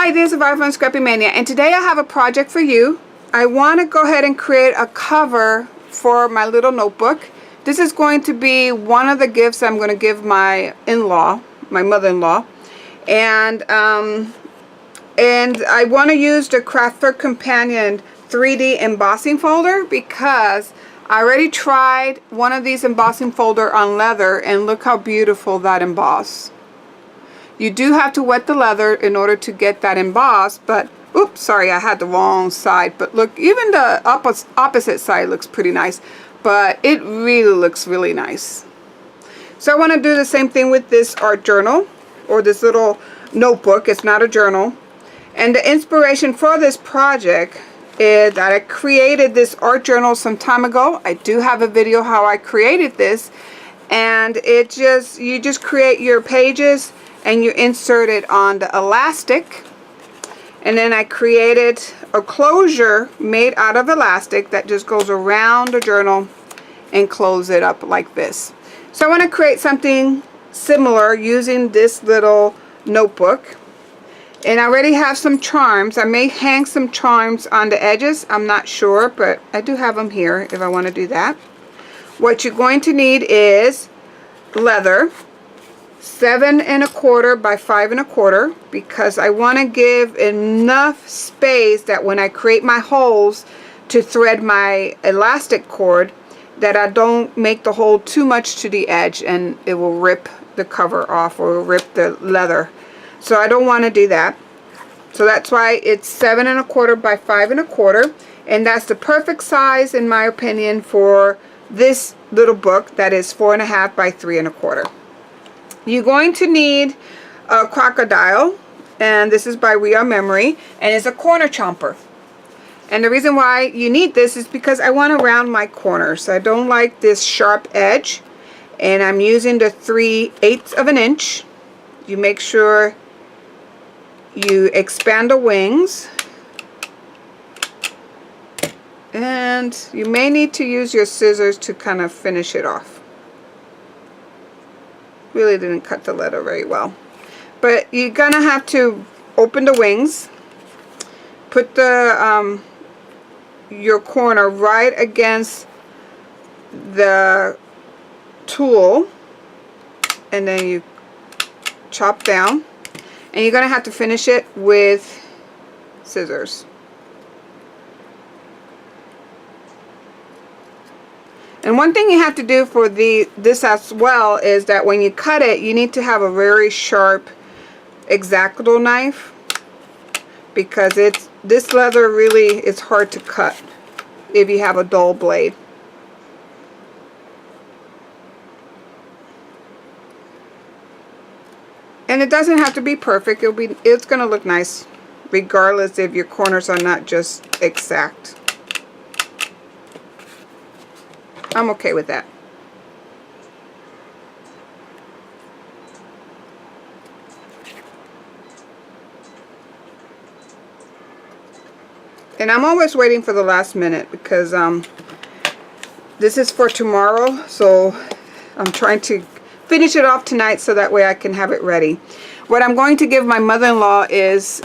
Hi, this is Survivor from Scrappy Mania, and today I have a project for you. I want to go ahead and create a cover for my little notebook. This is going to be one of the gifts I'm going to give my in-law, my mother-in-law, and I want to use the Crafter Companion 3D embossing folder because I already tried one of these embossing folder on leather, and look how beautiful that emboss. You do have to wet the leather in order to get that embossed, but oops, sorry, I had the wrong side. But look, even the opposite side looks pretty nice, but it really looks really nice. So I want to do the same thing with this art journal, or this little notebook. It's not a journal. And the inspiration for this project is that I created this art journal some time ago. I do have a video how I created this, and you just create your pages and you insert it on the elastic, and then I created a closure made out of elastic that just goes around the journal and close it up like this. So I want to create something similar using this little notebook, and I already have some charms. I may hang some charms on the edges, I'm not sure, but I do have them here if I want to do that. What you're going to need is leather, 7 1/4 by 5 1/4, because I want to give enough space that when I create my holes to thread my elastic cord, that I don't make the hole too much to the edge and it will rip the cover off or rip the leather. So I don't want to do that. So that's why it's 7 1/4 by 5 1/4, and that's the perfect size in my opinion for this little book that is 4 1/2 by 3 1/4. You're going to need a crocodile, and this is by We Are Memory, and it's a corner chomper. And the reason why you need this is because I want to round my corners. I don't like this sharp edge, and I'm using the 3/8 of an inch. You make sure you expand the wings, and you may need to use your scissors to kind of finish it off. Really didn't cut the letter very well, but you're gonna have to open the wings, put the your corner right against the tool, and then you chop down, and you're gonna have to finish it with scissors. And one thing you have to do for this as well is that when you cut it, you need to have a very sharp X-Acto knife, because this leather really is hard to cut if you have a dull blade. And it doesn't have to be perfect. It's going to look nice regardless if your corners are not just exact. I'm okay with that. And I'm always waiting for the last minute because this is for tomorrow, so I'm trying to finish it off tonight so that way I can have it ready. What I'm going to give my mother-in-law is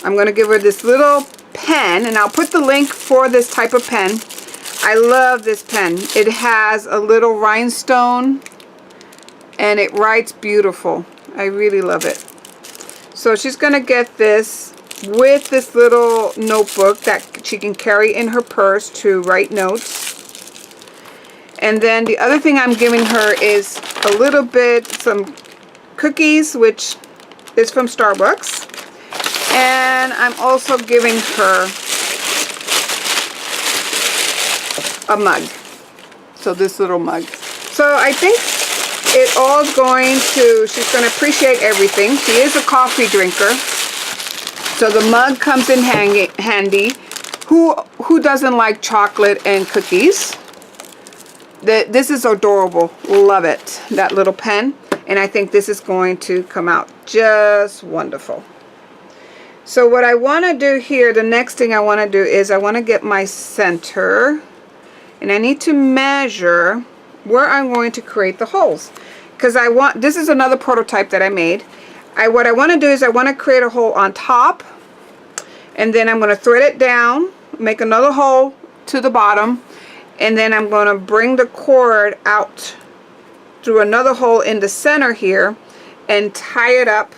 I'm going to give her this little pen, and I'll put the link for this type of pen. I love this pen. It has a little rhinestone and it writes beautiful. I really love it. So she's going to get this with this little notebook that she can carry in her purse to write notes. And then the other thing I'm giving her is a little bit, some cookies, which is from Starbucks. And I'm also giving her a mug. So this little mug. So I think it all is going to, she's going to appreciate everything. She is a coffee drinker, so the mug comes in handy. Who doesn't like chocolate and cookies? This is adorable. Love it. That little pen. And I think this is going to come out just wonderful. So what I want to do here, the next thing I want to do is I want to get my center. And I need to measure where I'm going to create the holes, because this is another prototype that I made. what I want to do is I want to create a hole on top, and then I'm going to thread it down, make another hole to the bottom, and then I'm going to bring the cord out through another hole in the center here and tie it up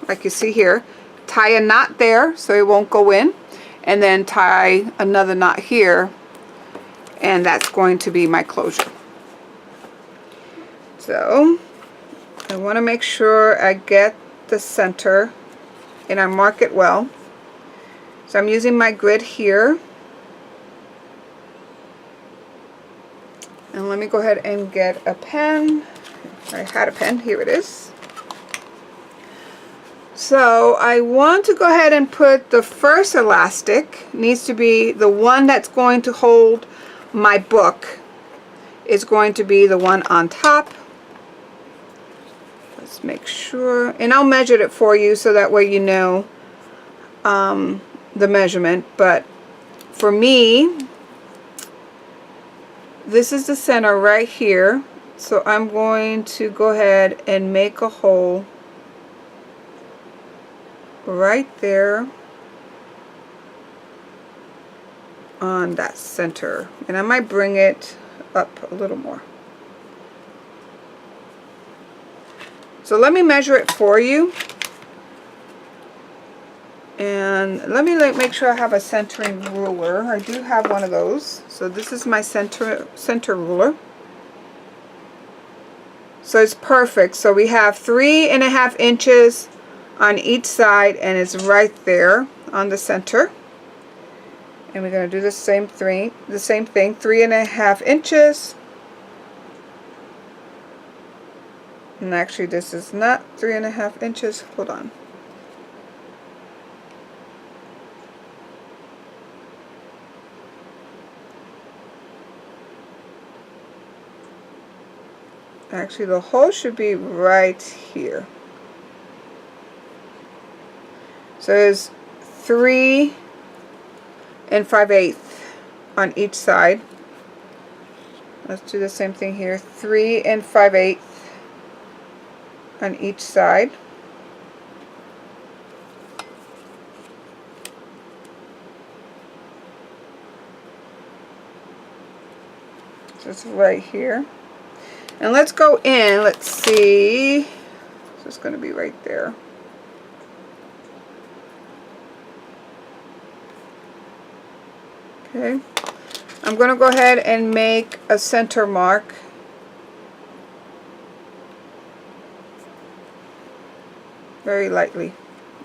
like you see here. Tie a knot there so it won't go in, and then tie another knot here, and that's going to be my closure. So I want to make sure I get the center and I mark it well. So I'm using my grid here, and let me go ahead and get a pen. I had a pen, here it is. So I want to go ahead and put the first elastic, needs to be the one that's going to hold my book, is going to be the one on top. Let's make sure, and I'll measure it for you so that way you know the measurement. But for me, this is the center right here, so I'm going to go ahead and make a hole right there on that center, and I might bring it up a little more. So let me measure it for you, and let me make sure I have a centering ruler. I do have one of those. So this is my center ruler. So it's perfect. So we have 3.5 inches on each side, and it's right there on the center. And we're going to do the same thing, 3.5 inches. And actually this is not 3.5 inches. Hold on. Actually the hole should be right here. So it's 3 5/8 on each side. Let's do the same thing here. 3 5/8 on each side. So it's right here. And let's go in. Let's see. So it's going to be right there. Okay, I'm going to go ahead and make a center mark. Very lightly.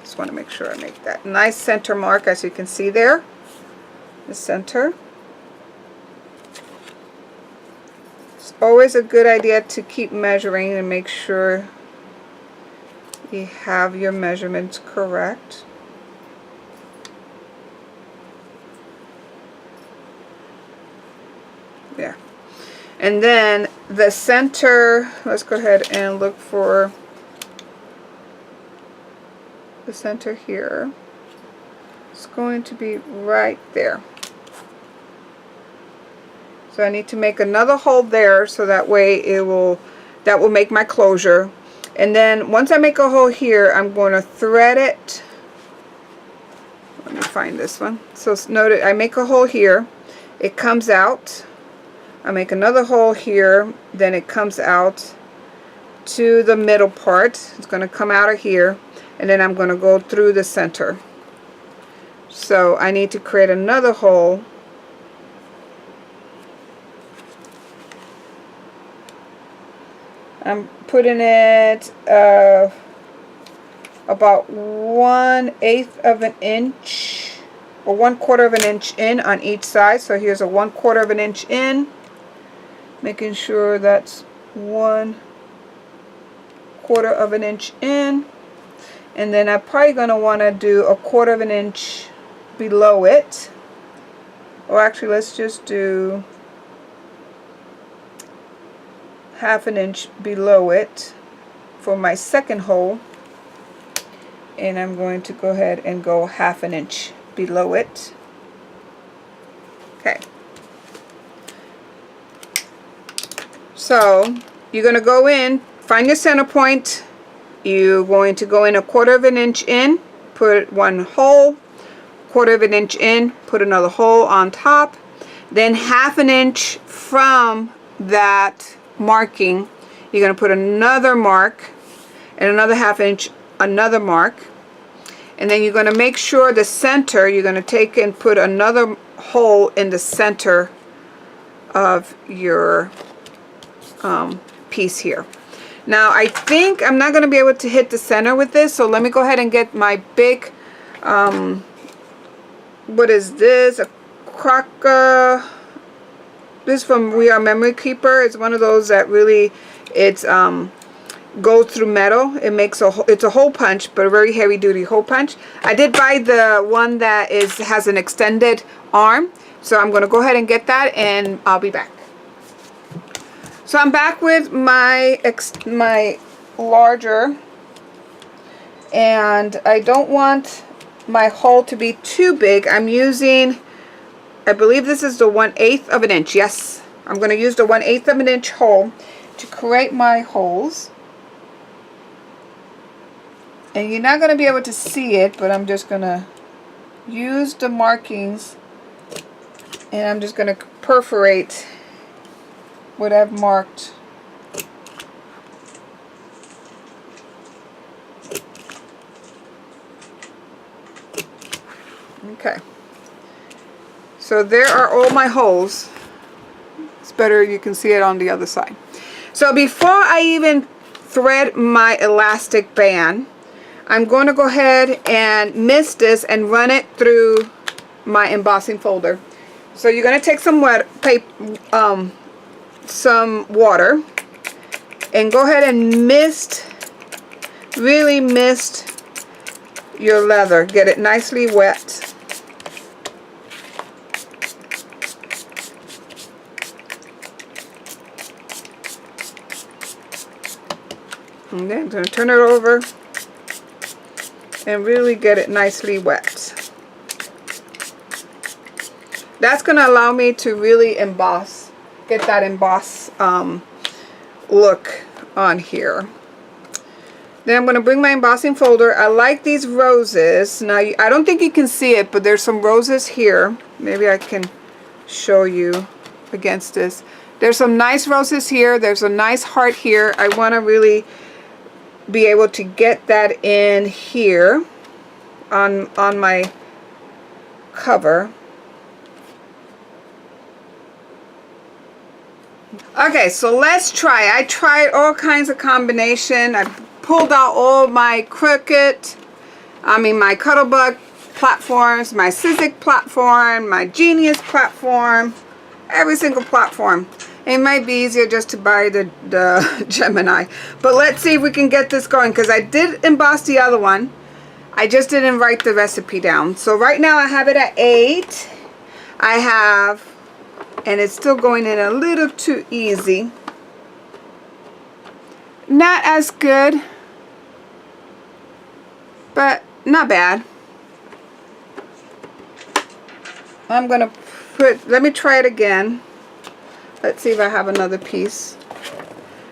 Just want to make sure I make that nice center mark, as you can see there. The center. It's always a good idea to keep measuring and make sure you have your measurements correct. Yeah. And then the center, let's go ahead and look for the center here. It's going to be right there. So I need to make another hole there, so that way that will make my closure. And then once I make a hole here, I'm going to thread it. Let me find this one. So note, I make a hole here, it comes out. I make another hole here, then it comes out to the middle part. It's going to come out of here, and then I'm going to go through the center. So I need to create another hole. I'm putting it about 1/8 of an inch or 1/4 of an inch in on each side. So here's a 1/4 of an inch in. Making sure that's 1/4 of an inch in, and then I'm probably going to want to do 1/4 of an inch below it, or actually let's just do 1/2 an inch below it for my second hole, and I'm going to go ahead and go 1/2 an inch below it. Okay. So you're going to go in, find your center point, You're going to go in 1/4 of an inch in, put one hole, 1/4 of an inch in, put another hole on top, then 1/2 an inch from that marking, you're going to put another mark, and another 1/2 inch, another mark, and then you're going to make sure the center, you're going to take and put another hole in the center of your piece here. Now I think I'm not going to be able to hit the center with this, so let me go ahead and get my big, what is this, a crock, this is from We Are Memory Keeper. It's one of those that really, it's goes through metal. It makes it's a hole punch, but a very heavy duty hole punch. I did buy the one that has an extended arm, so I'm going to go ahead and get that, and I'll be back. So I'm back with my larger, and I don't want my hole to be too big. I'm using, I believe this is the 1/8 of an inch. Yes, I'm going to use the 1/8 of an inch hole to create my holes. And you're not going to be able to see it, but I'm just going to use the markings, and I'm just going to perforate what I've marked. Okay. So there are all my holes. It's better you can see it on the other side. So before I even thread my elastic band, I'm going to go ahead and mist this and run it through my embossing folder. So you're going to take some wet paper, some water, and go ahead and mist, really mist your leather. Get it nicely wet. And then I'm going to turn it over and really get it nicely wet. That's going to allow me to really emboss, get that emboss look on here. Then I'm going to bring my embossing folder. I like these roses. Now, I don't think you can see it, but there's some roses here. Maybe I can show you against this. There's some nice roses here. There's a nice heart here. I want to really be able to get that in here on my cover. Okay, so let's try. I tried all kinds of combination. I pulled out all my my Cuttlebug platforms, my Sizzix platform, my Genius platform, every single platform. It might be easier just to buy the Gemini. But let's see if we can get this going, because I did emboss the other one. I just didn't write the recipe down. So right now I have it at 8. I have, and it's still going in a little too easy. Not as good, but not bad. I'm going to let me try it again. Let's see if I have another piece.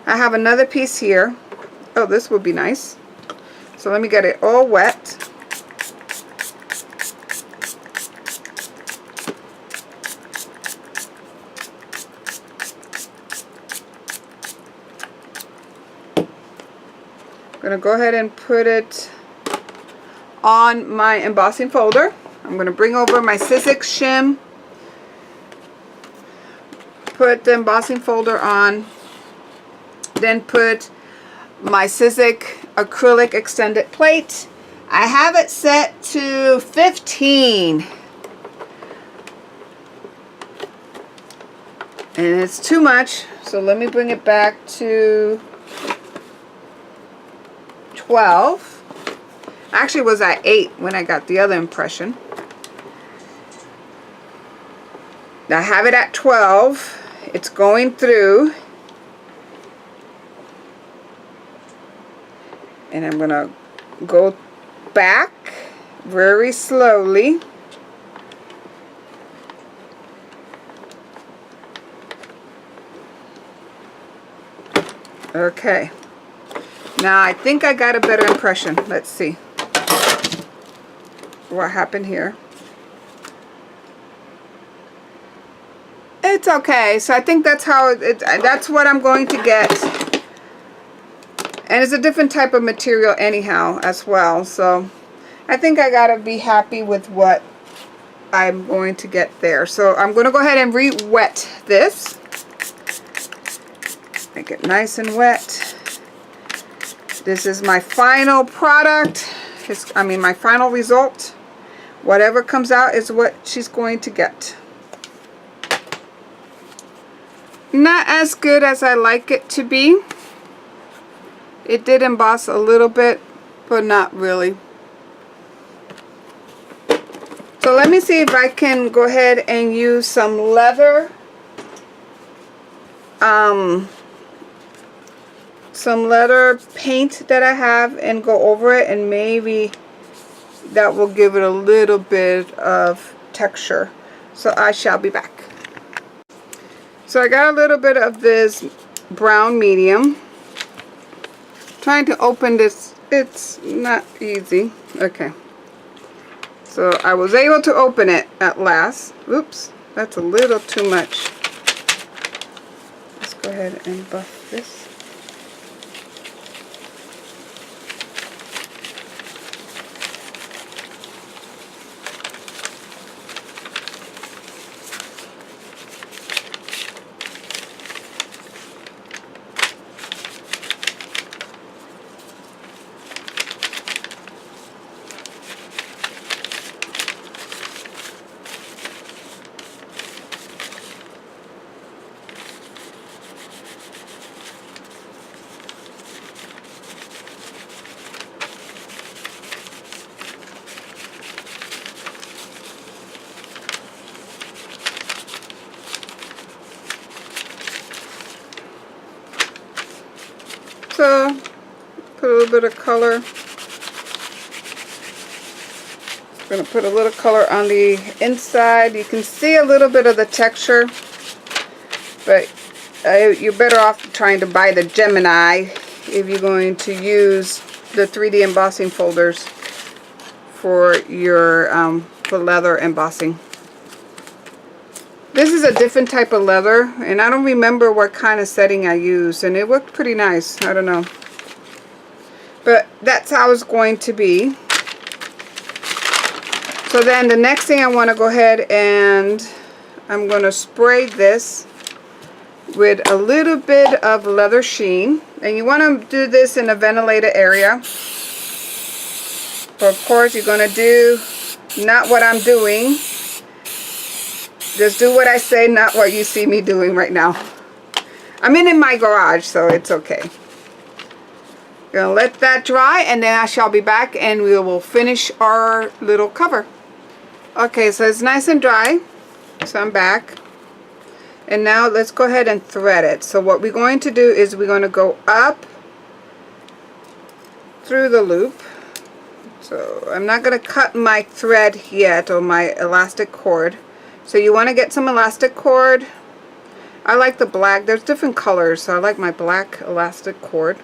I have another piece here. Oh, this would be nice. So let me get it all wet. I'm going to go ahead and put it on my embossing folder. I'm going to bring over my Sizzix shim. Put the embossing folder on, then put my Sizzix acrylic extended plate. I have it set to 15, and it's too much, so let me bring it back to 12. Actually, it was at 8 when I got the other impression. I have it at 12. It's going through, and I'm going to go back very slowly. Okay, Now I think I got a better impression. Let's see what happened here. It's okay. So I think that's how that's what I'm going to get. And it's a different type of material anyhow as well. So I think I gotta be happy with what I'm going to get there. So I'm going to go ahead and re-wet this. Make it nice and wet. This is my final product. My final result. Whatever comes out is what she's going to get. Not as good as I like it to be. It did emboss a little bit, but not really. So let me see if I can go ahead and use some leather. Some leather paint that I have and go over it, and maybe that will give it a little bit of texture. So I shall be back. So I got a little bit of this brown medium. Trying to open this, it's not easy. Okay. So I was able to open it at last. Oops, that's a little too much. Let's go ahead and buff this. So, put a little bit of color. I'm going to put a little color on the inside. You can see a little bit of the texture, but you're better off trying to buy the Gemini if you're going to use the 3D embossing folders for your for leather embossing. This is a different type of leather, and I don't remember what kind of setting I used, and it looked pretty nice. I don't know. But that's how it's going to be. So then the next thing I want to go ahead and I'm going to spray this with a little bit of leather sheen. And you want to do this in a ventilated area. But of course you're going to do not what I'm doing. Just do what I say, not what you see me doing right now. I'm in my garage, so it's okay. Gonna let that dry, and then I shall be back and we will finish our little cover. Okay, so it's nice and dry. So I'm back. And now let's go ahead and thread it. So what we're going to do is we're going to go up through the loop. So I'm not going to cut my thread yet, or my elastic cord. So you want to get some elastic cord. I like the black. There's different colors, so I like my black elastic cord.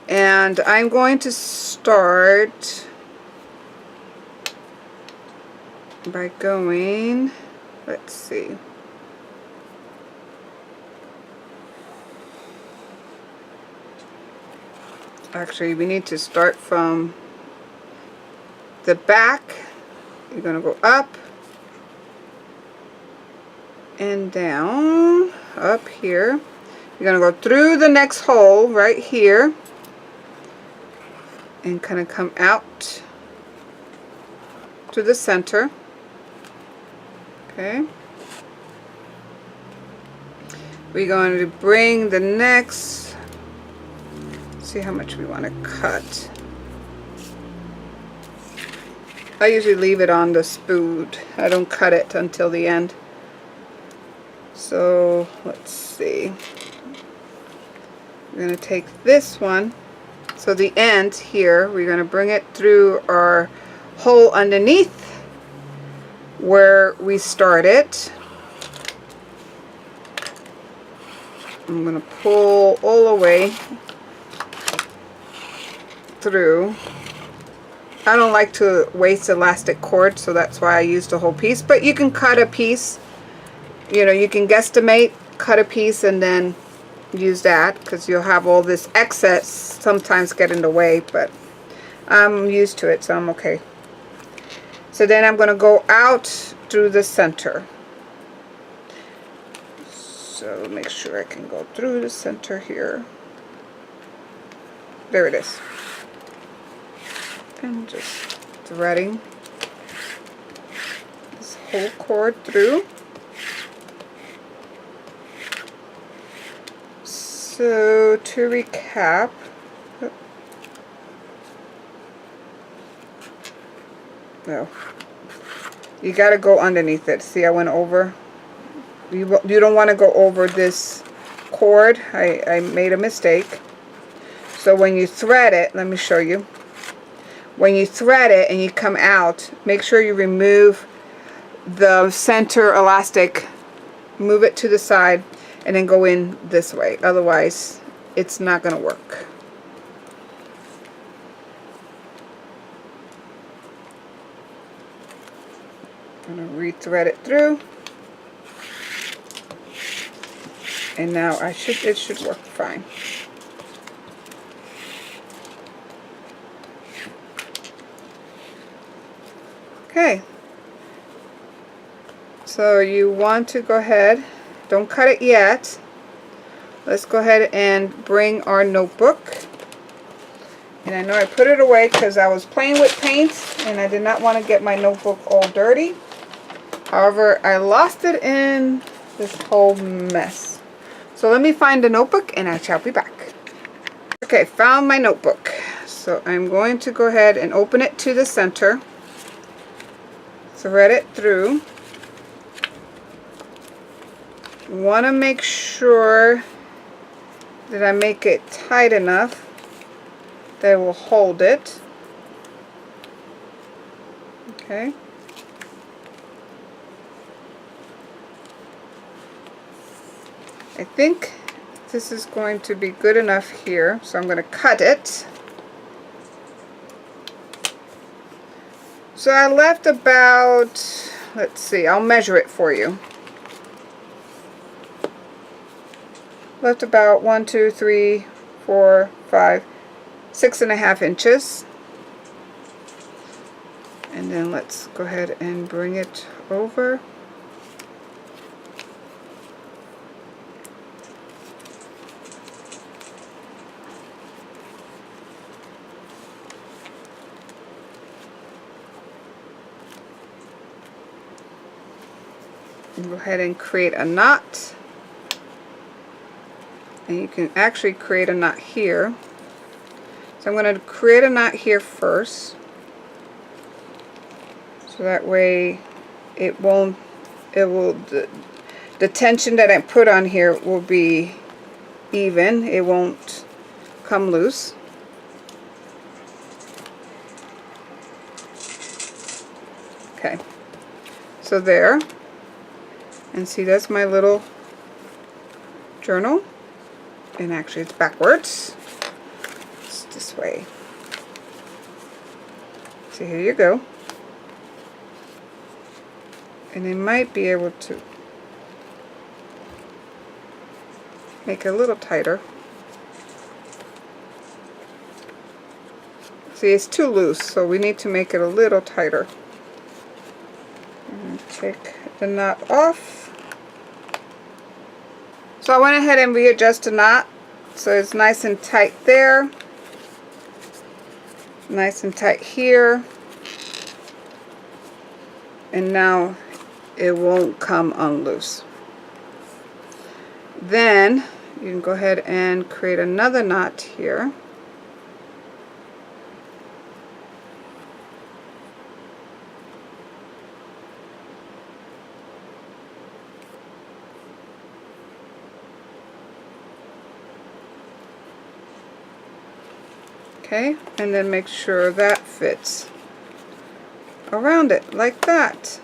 And I'm going to start by going, let's see. Actually, we need to start from the back. You're going to go up and down, up here. You're going to go through the next hole right here and kind of come out to the center. Okay. We're going to bring the next, see how much we want to cut. I usually leave it on the spoon. I don't cut it until the end. So let's see. We're going to take this one. So the end here, we're going to bring it through our hole underneath where we started. I'm going to pull all the way through. I don't like to waste elastic cord, so that's why I used the whole piece. But you can cut a piece, you know, you can guesstimate, cut a piece and then use that, because you'll have all this excess sometimes get in the way, but I'm used to it, so I'm okay. So then I'm going to go out through the center. So make sure I can go through the center here. There it is. And just threading this whole cord through. So to recap, no, you got to go underneath it. See, I went over. You don't want to go over this cord. I made a mistake. So when you thread it, let me show you. When you thread it and you come out, make sure you remove the center elastic, move it to the side, and then go in this way. Otherwise, it's not going to work. I'm going to re-thread it through. And now it should work fine. Okay, so you want to go ahead, don't cut it yet. Let's go ahead and bring our notebook. And I know I put it away because I was playing with paint and I did not want to get my notebook all dirty. However, I lost it in this whole mess. So let me find the notebook and I shall be back. Okay, found my notebook. So I'm going to go ahead and open it to the center. Thread it through. Want to make sure that I make it tight enough that it will hold it. Okay. I think this is going to be good enough here, so I'm going to cut it. So I left about, let's see, I'll measure it for you. Left about 1, 2, 3, 4, 5, 6.5 inches. And then let's go ahead and bring it over. Go ahead and create a knot, and you can actually create a knot here. So I'm going to create a knot here first, so that way the tension that I put on here will be even. It won't come loose. Okay, so there. And see, that's my little journal. And actually it's backwards. It's this way. So here you go. And I might be able to make it a little tighter. See, it's too loose, so we need to make it a little tighter. And take the knot off. So I went ahead and readjust the knot so it's nice and tight there, nice and tight here, and now it won't come unloose. Then you can go ahead and create another knot here. Okay, and then make sure that fits around it like that.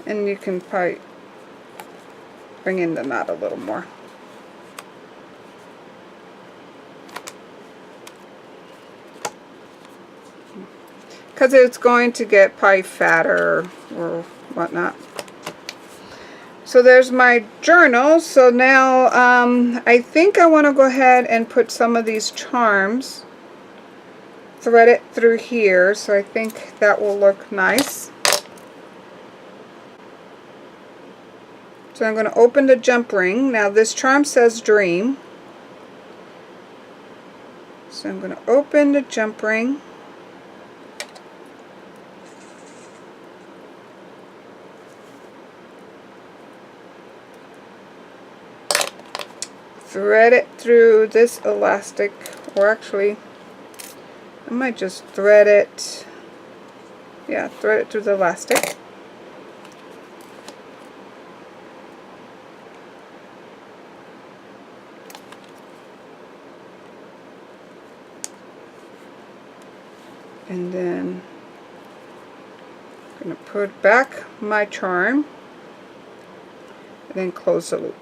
And you can probably bring in the knot a little more. because it's going to get probably fatter or whatnot. So there's my journal. So now I think I want to go ahead and put some of these charms, thread it through here, so I think that will look nice. So I'm going to open the jump ring. Now this charm says dream. So I'm going to open the jump ring. Thread it through this elastic, or actually I might just thread it, yeah, thread it through the elastic. And then I'm going to put back my charm and then close the loop.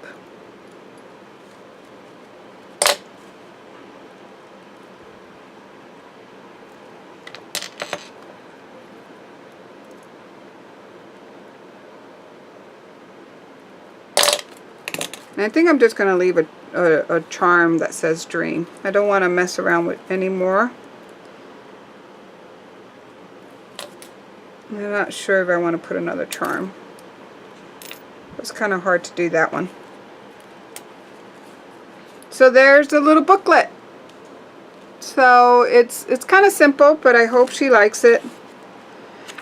And I think I'm just going to leave a charm that says dream. I don't want to mess around with anymore. I'm not sure if I want to put another charm. It's kind of hard to do that one. So there's the little booklet. So it's kind of simple, but I hope she likes it.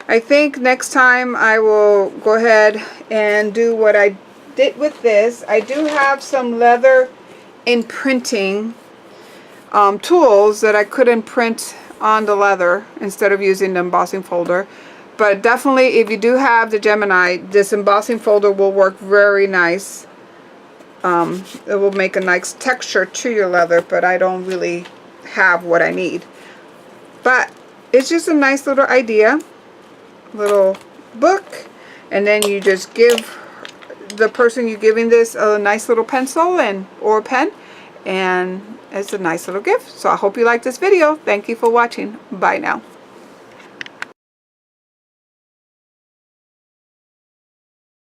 I think next time I will go ahead and do what I did with this. I do have some leather imprinting tools that I could imprint on the leather instead of using the embossing folder. But definitely, if you do have the Gemini, this embossing folder will work very nice. It will make a nice texture to your leather, but I don't really have what I need. But it's just a nice little idea, little book, and then you just give the person you're giving this a nice little pencil or pen, and it's a nice little gift. So I hope you like this video. Thank you for watching. Bye now.